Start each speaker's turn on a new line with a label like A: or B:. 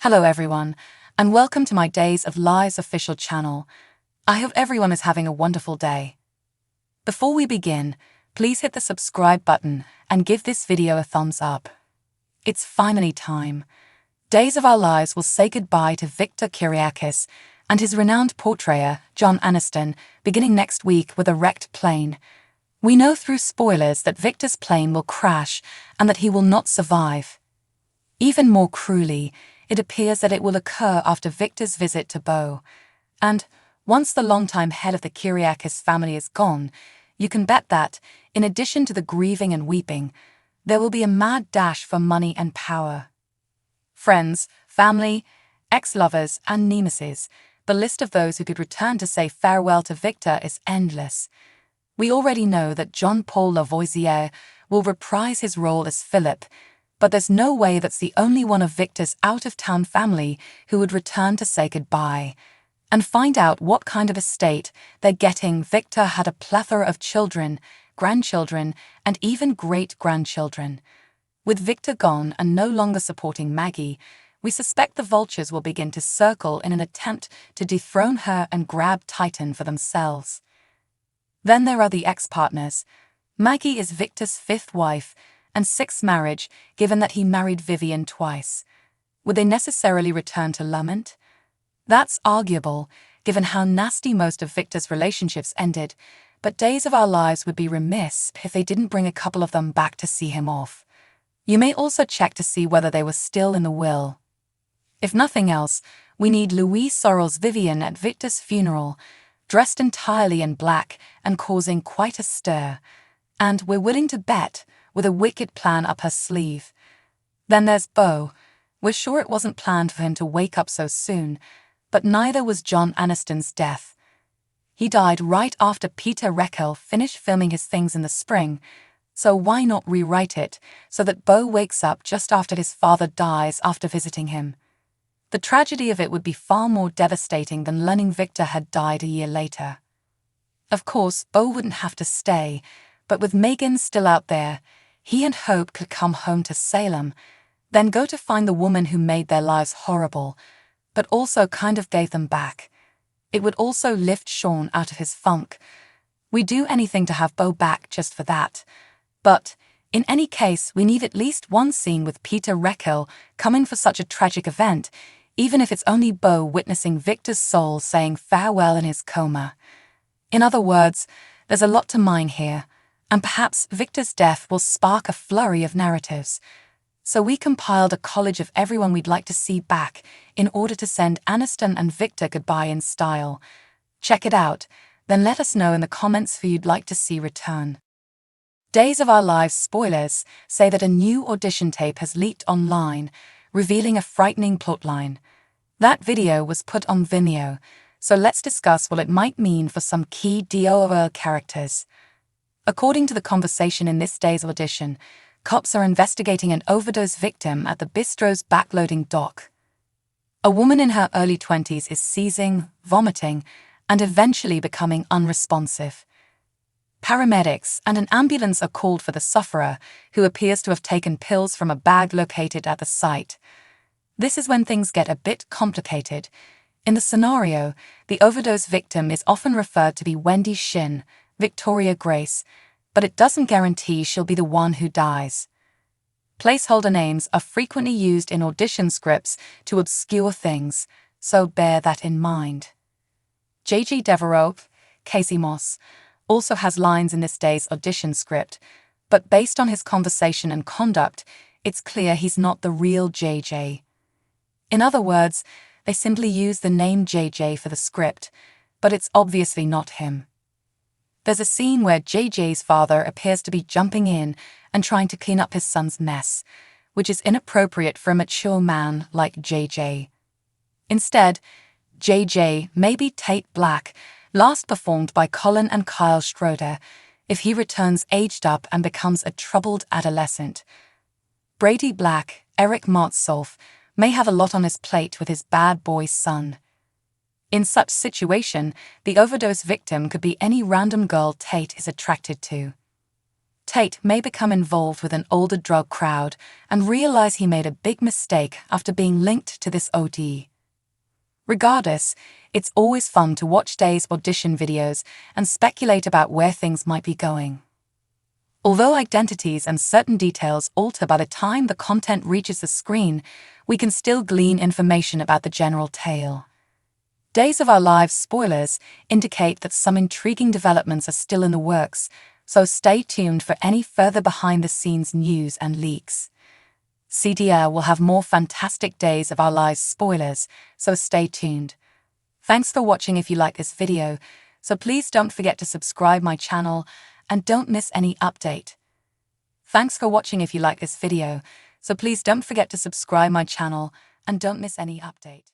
A: Hello everyone, and welcome to my Days of Lies official channel. I hope everyone is having a wonderful day. Before we begin, please hit the subscribe button and give this video a thumbs up. It's finally time. Days of Our Lives will say goodbye to Victor Kiriakis and his renowned portrayer, John Aniston, beginning next week with a wrecked plane. We know through spoilers that Victor's plane will crash and that he will not survive. Even more cruelly, it appears that it will occur after Victor's visit to Beau. And once the longtime head of the Kiriakis family is gone, you can bet that, in addition to the grieving and weeping, there will be a mad dash for money and power. Friends, family, ex-lovers, and nemesis, the list of those who could return to say farewell to Victor is endless. We already know that Jean-Paul Lavoisier will reprise his role as Philip, but there's no way that's the only one of Victor's out-of-town family who would return to say goodbye. And find out what kind of estate they're getting. Victor had a plethora of children, grandchildren, and even great-grandchildren. With Victor gone and no longer supporting Maggie, we suspect the vultures will begin to circle in an attempt to dethrone her and grab Titan for themselves. Then there are the ex-partners. Maggie is Victor's fifth wife and sixth marriage, given that he married Vivian twice. Would they necessarily return to lament? That's arguable, given how nasty most of Victor's relationships ended, but Days of Our Lives would be remiss if they didn't bring a couple of them back to see him off. You may also check to see whether they were still in the will. If nothing else, we need Louis Sorrel's Vivian at Victor's funeral, dressed entirely in black and causing quite a stir. And we're willing to bet, with a wicked plan up her sleeve. Then there's Beau. We're sure it wasn't planned for him to wake up so soon, but neither was John Aniston's death. He died right after Peter Rekel finished filming his things in the spring, so why not rewrite it so that Beau wakes up just after his father dies after visiting him? The tragedy of it would be far more devastating than learning Victor had died a year later. Of course, Beau wouldn't have to stay, but with Megan still out there, he and Hope could come home to Salem, then go to find the woman who made their lives horrible, but also kind of gave them back. It would also lift Sean out of his funk. We'd do anything to have Beau back just for that. But, in any case, we need at least one scene with Peter Rekel coming for such a tragic event, even if it's only Beau witnessing Victor's soul saying farewell in his coma. In other words, there's a lot to mine here, and perhaps Victor's death will spark a flurry of narratives. So we compiled a collage of everyone we'd like to see back in order to send Aniston and Victor goodbye in style. Check it out, then let us know in the comments who you'd like to see return. Days of Our Lives spoilers say that a new audition tape has leaked online, revealing a frightening plotline. That video was put on Vimeo, so let's discuss what it might mean for some key DOOL characters. According to the conversation in this day's audition, cops are investigating an overdose victim at the bistro's backloading dock. A woman in her early 20s is seizing, vomiting, and eventually becoming unresponsive. Paramedics and an ambulance are called for the sufferer, who appears to have taken pills from a bag located at the site. This is when things get a bit complicated. In the scenario, the overdose victim is often referred to be Wendy Shin, Victoria Grace, but it doesn't guarantee she'll be the one who dies. Placeholder names are frequently used in audition scripts to obscure things, so bear that in mind. J.G. Devereaux, Casey Moss, also has lines in this day's audition script, but based on his conversation and conduct, it's clear he's not the real JJ. In other words, they simply use the name JJ for the script, but it's obviously not him. There's a scene where JJ's father appears to be jumping in and trying to clean up his son's mess, which is inappropriate for a mature man like JJ. Instead, JJ may be Tate Black, last performed by Colin and Kyle Schroeder, if he returns aged up and becomes a troubled adolescent. Brady Black, Eric Martsolf, may have a lot on his plate with his bad boy son. In such situation, the overdose victim could be any random girl Tate is attracted to. Tate may become involved with an older drug crowd and realize he made a big mistake after being linked to this OD. Regardless, it's always fun to watch Day's audition videos and speculate about where things might be going. Although identities and certain details alter by the time the content reaches the screen, we can still glean information about the general tale. Days of Our Lives spoilers indicate that some intriguing developments are still in the works, so stay tuned for any further behind-the-scenes news and leaks. CDR will have more fantastic Days of Our Lives spoilers, so stay tuned. Thanks for watching. If you like this video, so please don't forget to subscribe my channel and don't miss any update. Thanks for watching. If you like this video, so please don't forget to subscribe my channel and don't miss any update.